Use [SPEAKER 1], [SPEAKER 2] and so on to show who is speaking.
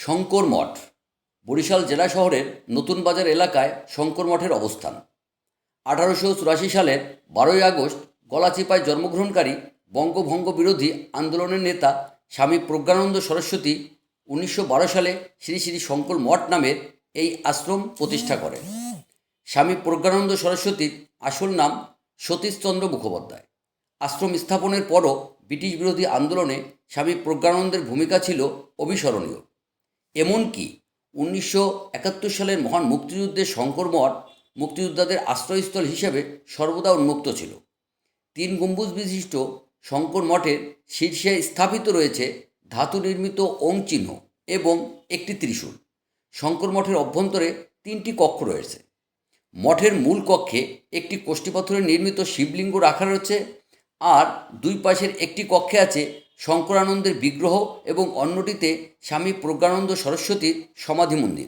[SPEAKER 1] শঙ্কর মঠ বরিশাল জেলা শহরের নতুন বাজার এলাকায় শঙ্কর মঠের অবস্থান। 1884 সালের 12ই আগস্ট গলাচিপায় জন্মগ্রহণকারী বঙ্গভঙ্গ বিরোধী আন্দোলনের নেতা স্বামী প্রজ্ঞানন্দ সরস্বতী 1912 সালে শ্রী শ্রী শঙ্কর মঠ নামের এই আশ্রম প্রতিষ্ঠা করেন। স্বামী প্রজ্ঞানন্দ সরস্বতীর আসল নাম সতীশচন্দ্র মুখোপাধ্যায়। আশ্রম স্থাপনের পরও ব্রিটিশ বিরোধী আন্দোলনে স্বামী প্রজ্ঞানন্দের ভূমিকা ছিল অবিস্মরণীয়। এমনকি 1971 সালের মহান মুক্তিযুদ্ধে শঙ্কর মঠ মুক্তিযোদ্ধাদের আশ্রয়স্থল হিসেবে সর্বদা উন্মুক্ত ছিল। 3 গম্বুজ বিশিষ্ট শঙ্কর মঠের শীর্ষে স্থাপিত রয়েছে ধাতু নির্মিত ওং চিহ্ন এবং একটি ত্রিশূল। শঙ্কর মঠের অভ্যন্তরে 3টি কক্ষ রয়েছে। মঠের মূল কক্ষে একটি কোষ্ঠীপাথরের নির্মিত শিবলিঙ্গ রাখা রয়েছে, আর দুই পাশের একটি কক্ষে আছে শঙ্করানন্দের বিগ্রহ এবং অন্যটিতে স্বামী প্রজ্ঞানন্দ সরস্বতীর সমাধি মন্দির।